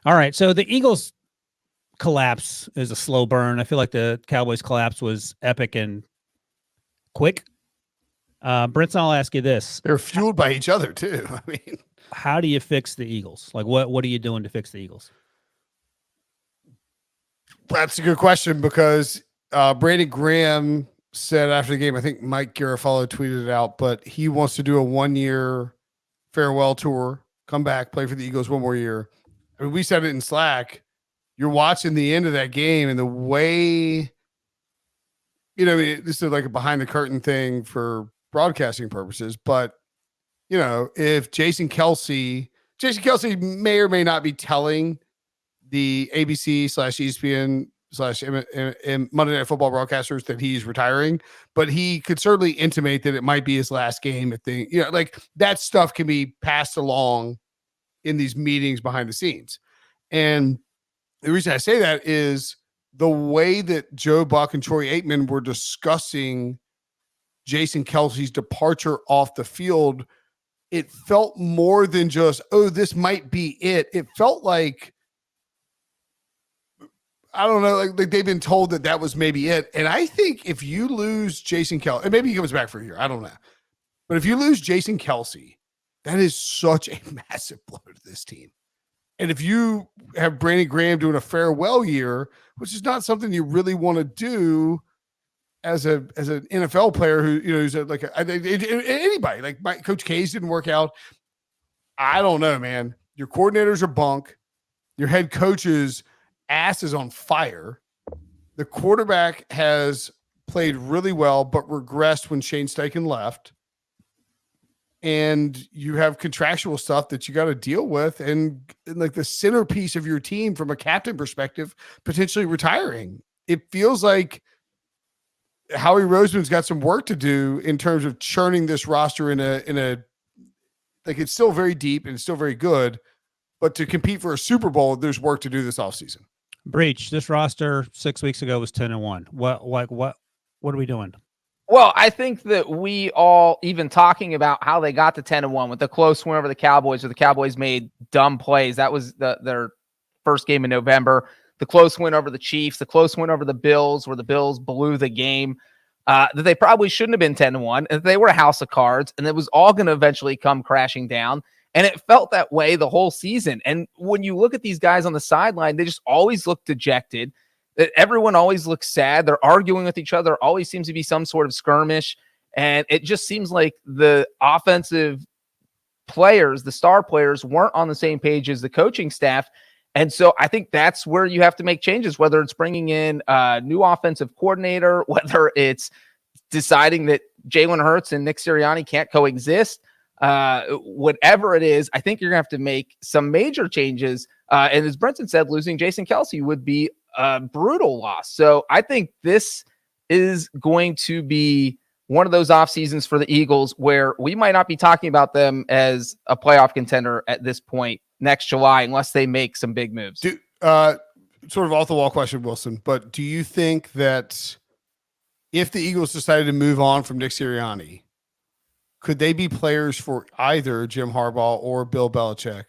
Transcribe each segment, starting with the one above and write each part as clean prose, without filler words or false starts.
All right. So the Eagles collapse is a slow burn. I feel like the Cowboys collapse was epic and quick. Brinson, I'll ask you this. They're fueled by each other too. I mean, how do you fix the Eagles? Like what are you doing to fix the Eagles? That's a good question because Brandon Graham said after the game, I think Mike Garafolo tweeted it out, but he wants to do a 1-year farewell tour, come back, play for the Eagles one more year. I mean, we said it in Slack. You're watching the end of that game and the way, this is like a behind the curtain thing for broadcasting purposes, but if Jason Kelsey may or may not be telling the ABC/ESPN Monday Night Football broadcasters that he's retiring, but he could certainly intimate that it might be his last game. If they, like that stuff can be passed along in these meetings behind the scenes. And the reason I say that is the way that Joe Buck and Troy Aikman were discussing Jason Kelsey's departure off the field. It felt more than just, oh, this might be it. It felt like, I don't know, like they've been told that was maybe it. And I think if you lose Jason Kelsey, and maybe he comes back for a year, I don't know. But if you lose Jason Kelsey, that is such a massive blow to this team. And if you have Brandon Graham doing a farewell year, which is not something you really want to do as an NFL player who's anybody, like Coach K's didn't work out. I don't know, man. Your coordinators are bunk. Your head coach's ass is on fire. The quarterback has played really well, but regressed when Shane Steichen left. And you have contractual stuff that you got to deal with, and like the centerpiece of your team from a captain perspective, potentially retiring. It feels like Howie Roseman's got some work to do in terms of churning this roster in a like it's still very deep and it's still very good, but to compete for a Super Bowl, there's work to do this offseason. Breach, this roster 6 weeks ago was 10-1. What are we doing? Well, I think that we all, even talking about how they got to 10-1 with the close win over the Cowboys, where the Cowboys made dumb plays. That was their first game in November. The close win over the Chiefs, the close win over the Bills, where the Bills blew the game. That they probably shouldn't have been 10-1, and they were a house of cards, and it was all going to eventually come crashing down. And it felt that way the whole season. And when you look at these guys on the sideline, they just always look dejected. Everyone always looks sad. They're arguing with each other. Always seems to be some sort of skirmish. And it just seems like the offensive players, the star players, weren't on the same page as the coaching staff. And so I think that's where you have to make changes, whether it's bringing in a new offensive coordinator, whether it's deciding that Jalen Hurts and Nick Sirianni can't coexist. Whatever it is, I think you're going to have to make some major changes. And as Brinson said, losing Jason Kelsey would be a brutal loss. So I think this is going to be one of those off seasons for the Eagles where we might not be talking about them as a playoff contender at this point next July, unless they make some big moves. Sort of off the wall question, Wilson, but do you think that if the Eagles decided to move on from Nick Sirianni, could they be players for either Jim Harbaugh or Bill Belichick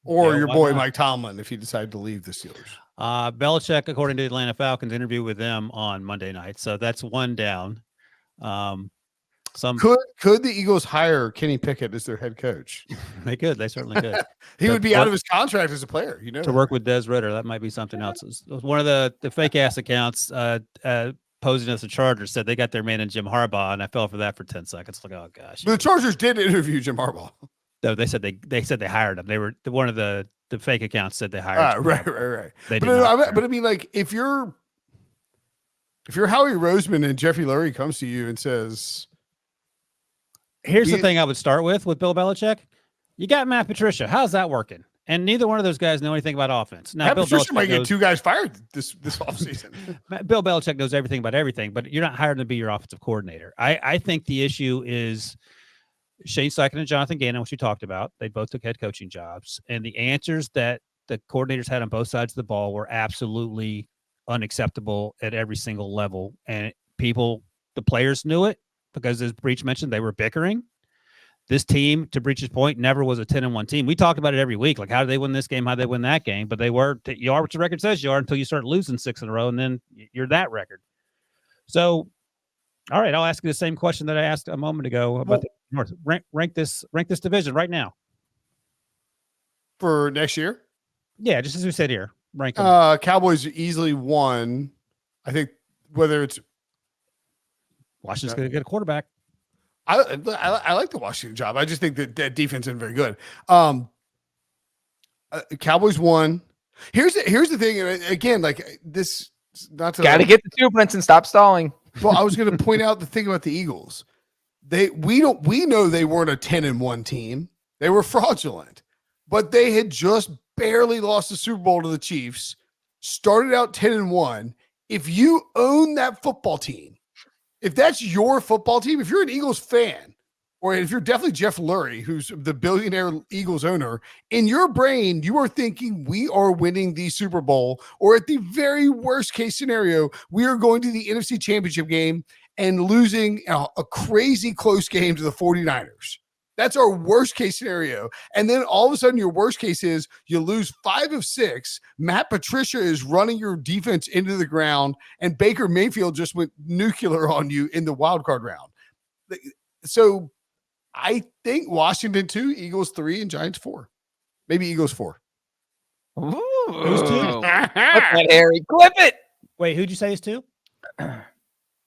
or your boy Mike Tomlin if he decided to leave the Steelers? Belichick, according to Atlanta Falcons, interview with them on Monday night. So that's one down. Could the Eagles hire Kenny Pickett as their head coach? They could. They certainly could. He would be out of his contract as a player, to work with Des Ridder. That might be something else. One of the fake ass accounts posing as the Chargers said they got their man in Jim Harbaugh, and I fell for that for 10 seconds. Like, oh gosh. But the Chargers did interview Jim Harbaugh. No, they said they hired him. They were one of the fake accounts said they hired. Right. They but I mean, like if you're Howie Roseman and Jeffrey Lurie comes to you and says, "Here's the thing I would start with Bill Belichick. You got Matt Patricia. How's that working?" And neither one of those guys know anything about offense. Now, Bill Patricia might get 2 guys fired this offseason. Bill Belichick knows everything about everything, but you're not hired to be your offensive coordinator. I think the issue is Shane Steichen and Jonathan Gannon, which we talked about. They both took head coaching jobs, and the answers that the coordinators had on both sides of the ball were absolutely unacceptable at every single level. And the players knew it because, as Breach mentioned, they were bickering. this team, to Breach's point, never was a 10-1 team. We talk about it every week. Like, how did they win this game? How did they win that game? But you are what your record says you are until you start losing 6 in a row, and then you're that record. So, all right, I'll ask you the same question that I asked a moment ago about the North. Rank this division right now for next year. Yeah, just as we said here, rank them. Cowboys easily 1. I think whether it's Washington's going to get a quarterback. I like the Washington job. I just think that defense isn't very good. Cowboys 1. Here's the thing. And again, like this, not to got to get the 2, Brinson. Stop stalling. Well, I was going to point out the thing about the Eagles. We know they weren't a 10-1 team. They were fraudulent, but they had just barely lost the Super Bowl to the Chiefs. Started out 10-1. If you own that football team, if that's your football team, if you're an Eagles fan, or if you're definitely Jeff Lurie, who's the billionaire Eagles owner, in your brain, you are thinking we are winning the Super Bowl, or at the very worst case scenario, we are going to the NFC Championship game and losing a crazy close game to the 49ers. That's our worst case scenario. And then all of a sudden, your worst case is you lose 5 of 6. Matt Patricia is running your defense into the ground, and Baker Mayfield just went nuclear on you in the wild card round. So I think Washington 2, Eagles 3, and Giants 4. Maybe Eagles 4. Ooh. Who's 2? Clip that, Harry. Clip it. Wait, who'd you say is 2?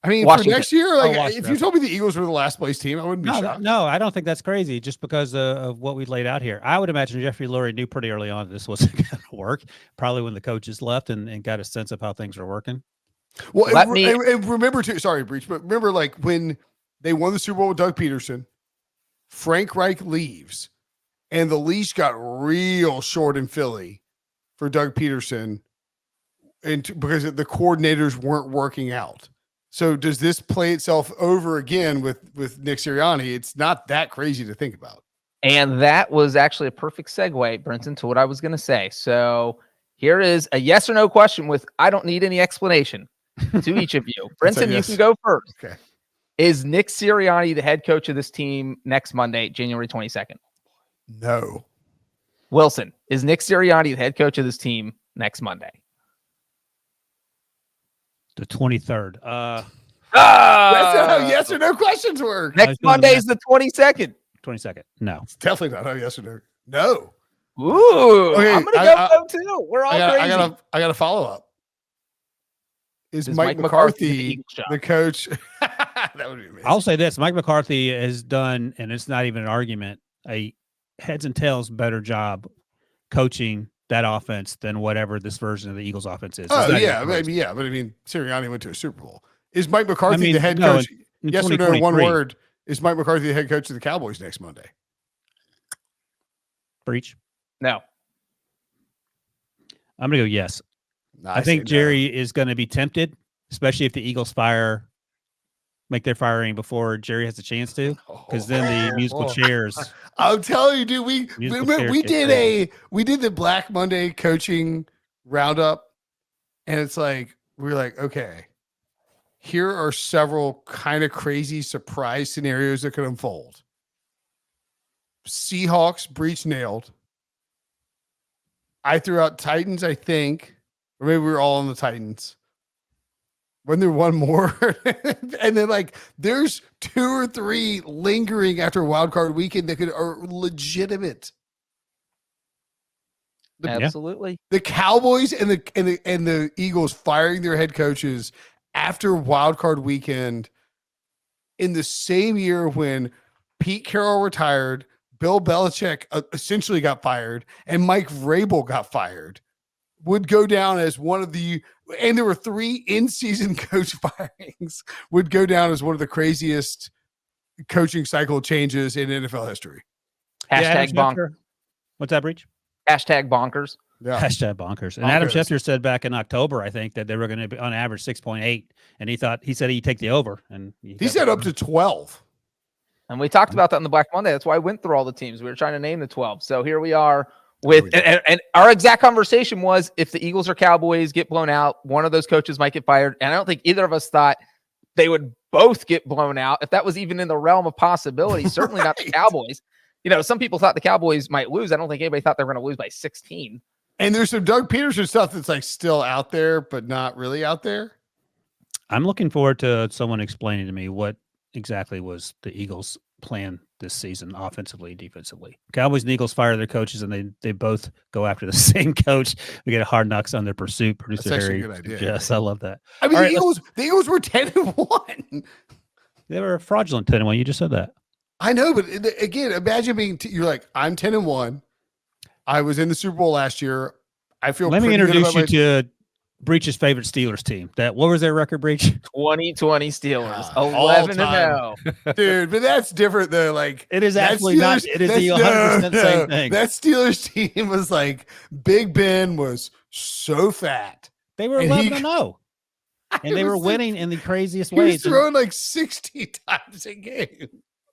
I mean, Washington. for next year, like Washington. if you told me the Eagles were the last place team, I wouldn't be shocked. No, I don't think that's crazy just because of what we laid out here. I would imagine Jeffrey Lurie knew pretty early on this wasn't going to work, probably when the coaches left and got a sense of how things are working. Well, and remember too, sorry, Breach, but remember like when they won the Super Bowl with Doug Peterson, Frank Reich leaves, and the leash got real short in Philly for Doug Peterson, and because the coordinators weren't working out. So does this play itself over again with Nick Sirianni? It's not that crazy to think about. And that was actually a perfect segue, Brinson, to what I was going to say. So here is a yes or no question with I don't need any explanation to each of you. Brinson, yes. you can go first. Okay. Is Nick Sirianni the head coach of this team next Monday, January 22nd? No. Wilson, is Nick Sirianni the head coach of this team next Monday? The 23rd. That's not how yes or no questions work. Next Monday is the 22nd. 22nd. No. It's definitely not how yes or no. No. Ooh, Okay, I'm gonna go no too. We're all crazy. I got a follow up. Is Mike McCarthy McCarthy the coach? That would be amazing. I'll say this: Mike McCarthy has done, and it's not even an argument, a heads and tails better job coaching that offense than whatever this version of the Eagles offense is. Oh yeah, maybe yeah, but I mean, Sirianni went to a Super Bowl. Is Mike McCarthy the head coach? Yes or no? One word. Is Mike McCarthy the head coach of the Cowboys next Monday? Breach. No. I'm gonna go yes. No, I think Jerry is going to be tempted, especially if the Eagles make their firing before Jerry has a chance to, because then the musical chairs. I'm telling you, dude, we did the Black Monday coaching roundup, and it's like we're like, okay, here are several kind of crazy surprise scenarios that could unfold. Seahawks Breach nailed. I threw out Titans, I think, or maybe we were all on the Titans. When there one more, and then like there's 2 or 3 lingering after wild card weekend that are legitimate. Absolutely. The Cowboys and the Eagles firing their head coaches after wild card weekend in the same year when Pete Carroll retired, Bill Belichick essentially got fired, and Mike Vrabel got fired, would go down as one of the, and there were 3 in-season coach firings, would go down as one of the craziest coaching cycle changes in NFL history. Hashtag bonker. What's that, Breach? Hashtag bonkers. Yeah. Hashtag bonkers. And Adam Schefter said back in October, I think, that they were going to be on average 6.8, and he said he'd take the over, and he said up to 12. And we talked about that on the Black Monday. That's why I went through all the teams. We were trying to name the 12. So here we are with, and our exact conversation was if the Eagles or Cowboys get blown out, one of those coaches might get fired. And I don't think either of us thought they would both get blown out if that was even in the realm of possibility. Certainly not the Right. Cowboys. Some people thought the Cowboys might lose. I don't think anybody thought they were going to lose by 16. And there's some Doug Peterson stuff that's like still out there, but not really out there. I'm looking forward to someone explaining to me what exactly was the Eagles' plan this season, offensively, defensively. Cowboys and Eagles fire their coaches, and they both go after the same coach. We get a Hard Knocks on their pursuit. Producer That's actually Harry, a good idea. yes, I love that. I mean, All the right, Eagles were 10-1. They were a fraudulent 10-1. You just said that. I know, but again, imagine being you're like, I'm 10-1. I was in the Super Bowl last year. I feel. Let me pretty good introduce about you my- to Breach's favorite Steelers team. What was their record, Breach? 2020 Steelers, All 11-0. dude. But that's different though. Like It is that absolutely not. Steelers- It is that's- the 100% same thing. That Steelers team was like Big Ben was so fat. They were and he- 11-0, and they It were was winning in the craziest He was ways. And throwing like 60 times a game.